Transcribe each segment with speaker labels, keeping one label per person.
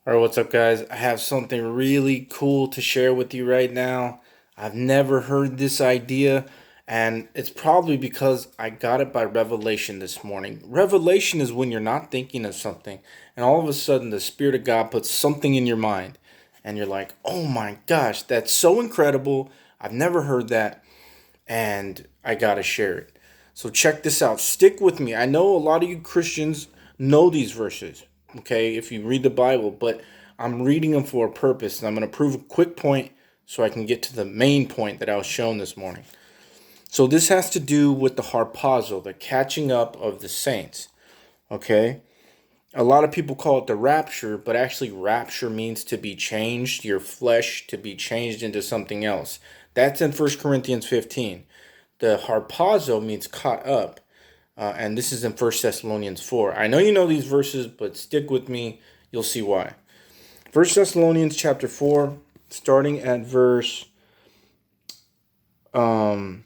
Speaker 1: All right, what's up, guys? I have something really cool to share with you right now. I've never heard this idea, and it's probably because I got it by revelation this morning. Revelation is when you're not thinking of something, and all of a sudden the Spirit of God puts something in your mind, and you're like, oh my gosh, that's so incredible. I've never heard that, and I got to share it. So check this out. Stick with me. I know a lot of you Christians know these verses, okay, if you read the Bible, but I'm reading them for a purpose, and I'm going to prove a quick point so I can get to the main point that I was shown this morning. So this has to do with the harpazo, the catching up of the saints, okay? A lot of people call it the rapture, but actually rapture means to be changed, your flesh to be changed into something else. That's in 1 Corinthians 15. The harpazo means caught up, and this is in 1 Thessalonians 4. I know you know these verses, but stick with me. You'll see why. 1 Thessalonians chapter 4, starting at verse 14.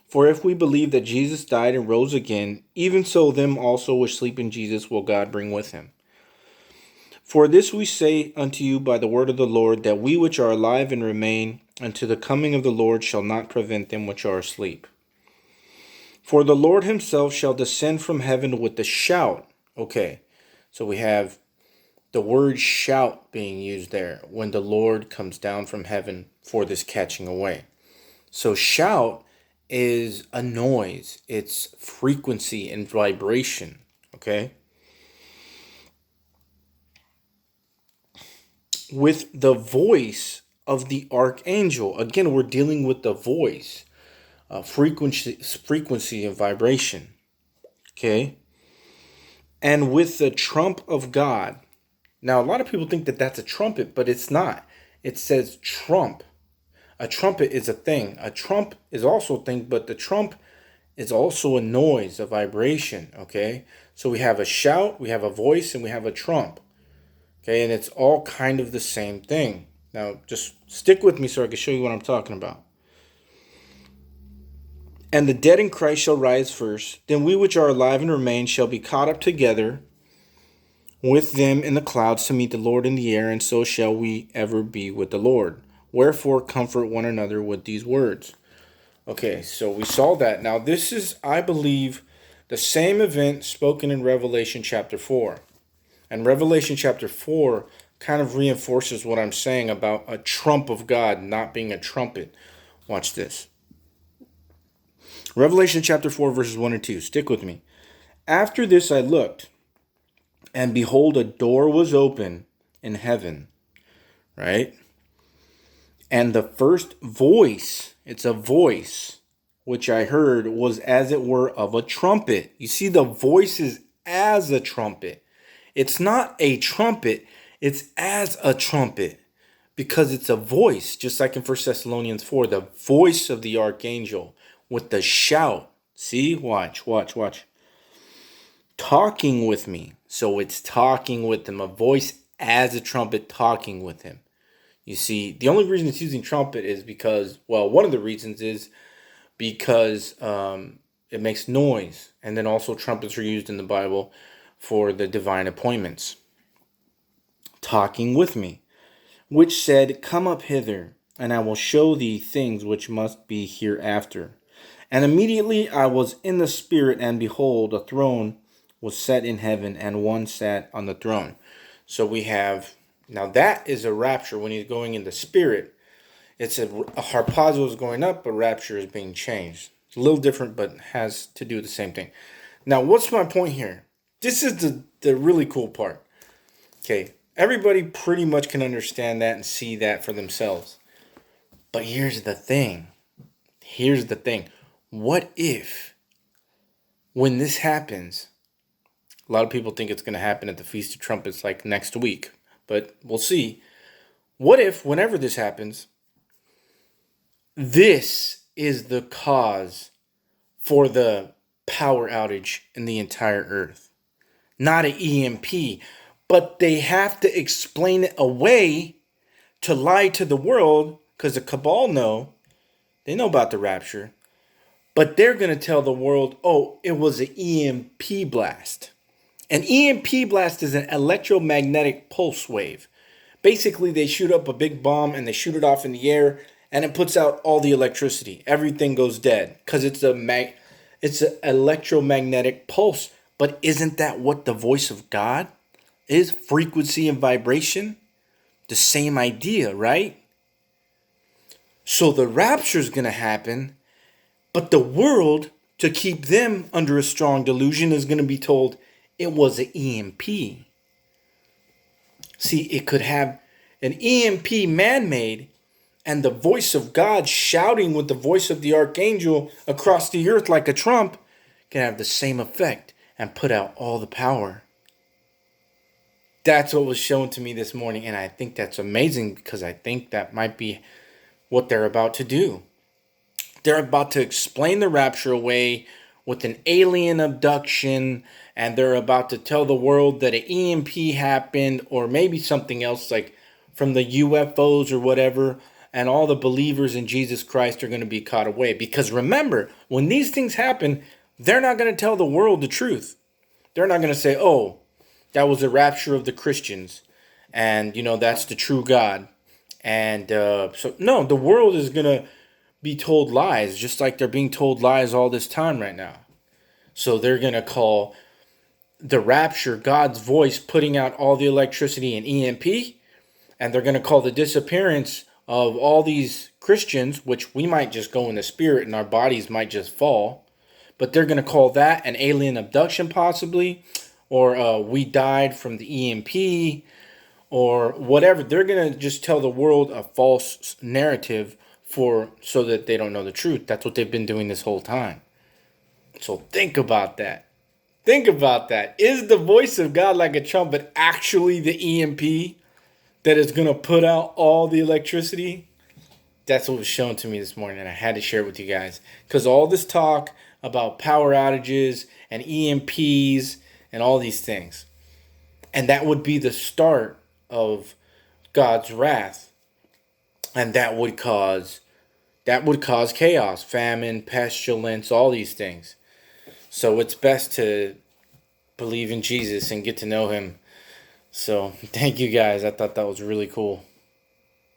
Speaker 1: For if we believe that Jesus died and rose again, even so them also which sleep in Jesus will God bring with him. For this we say unto you by the word of the Lord, that we which are alive and remain unto the coming of the Lord shall not prevent them which are asleep. For the Lord himself shall descend from heaven with a shout. Okay, so we have the word shout being used there when the Lord comes down from heaven for this catching away. So shout is a noise. It's frequency and vibration. Okay. With the voice of the archangel. Again, we're dealing with the voice, frequency and vibration. Okay. And with the trump of God. Now, a lot of people think that that's a trumpet, but it's not. It says trump. A trumpet is a thing. A trump is also a thing, but the trump is also a noise, a vibration, okay? So we have a shout, we have a voice, and we have a trump, okay? And it's all kind of the same thing. Now, just stick with me so I can show you what I'm talking about. And the dead in Christ shall rise first. Then we which are alive and remain shall be caught up together with them in the clouds to meet the Lord in the air, and so shall we ever be with the Lord. Wherefore comfort one another with these words. Okay, so we saw that. Now this is, I believe, the same event spoken in Revelation chapter 4. And Revelation chapter 4 kind of reinforces what I'm saying about a trump of God not being a trumpet. Watch this. Revelation chapter 4 verses 1 and 2. Stick with me. After this I looked, and behold, a door was open in heaven, right? And the first voice, it's a voice, which I heard was as it were of a trumpet. You see, the voice is as a trumpet. It's not a trumpet, it's as a trumpet because it's a voice, just like in 1 Thessalonians 4, the voice of the archangel with the shout. See, watch. Talking with me. So it's talking with him, a voice as a trumpet talking with him. You see, the only reason it's using trumpet is because, well, one of the reasons is because it makes noise. And then also trumpets are used in the Bible for the divine appointments. Talking with me, which said, come up hither, and I will show thee things which must be hereafter. And immediately I was in the Spirit, and behold, a throne was set in heaven, and one sat on the throne. So we have, now that is a rapture when he's going in the Spirit. It's a harpazo is going up, but rapture is being changed. It's a little different, but has to do the same thing. Now, what's my point here? This is the really cool part. Okay, everybody pretty much can understand that and see that for themselves. But here's the thing. What if, when this happens, a lot of people think it's going to happen at the Feast of Trumpets like next week, but we'll see. What if, whenever this happens, this is the cause for the power outage in the entire earth? Not an E.M.P, but they have to explain it away to lie to the world because the cabal know. They know about the rapture. But they're going to tell the world, oh, it was an E.M.P blast. An EMP blast is an electromagnetic pulse wave. Basically, they shoot up a big bomb and they shoot it off in the air, and it puts out all the electricity. Everything goes dead because it's an electromagnetic pulse. But isn't that what the voice of God is? Frequency and vibration? The same idea, right? So the rapture is going to happen, but the world, to keep them under a strong delusion, is going to be told it was an EMP. See, it could have an EMP man-made and the voice of God shouting with the voice of the archangel across the earth like a trump can have the same effect and put out all the power. That's what was shown to me this morning, and I think that's amazing because I think that might be what they're about to do. They're about to explain the rapture away with an alien abduction, and they're about to tell the world that an EMP happened, or maybe something else like from the UFOs or whatever, and all the believers in Jesus Christ are going to be caught away. Because remember, when these things happen, they're not going to tell the world the truth. They're not going to say, oh, that was the rapture of the Christians, and, that's the true God. And so, no, the world is going to be told lies, just like they're being told lies all this time right now. So they're going to call the rapture God's voice putting out all the electricity in EMP, and they're going to call the disappearance of all these Christians, which we might just go in the spirit and our bodies might just fall, but they're going to call that an alien abduction possibly, or we died from the EMP, or whatever. They're going to just tell the world a false narrative so that they don't know the truth. That's what they've been doing this whole time. So think about that. Think about that. Is the voice of God like a trumpet actually the EMP that is going to put out all the electricity? That's what was shown to me this morning, and I had to share it with you guys. Because all this talk about power outages and EMPs and all these things. And that would be the start of God's wrath. And that would cause chaos, famine, pestilence, all these things. So it's best to believe in Jesus and get to know him. So thank you guys. I thought that was really cool.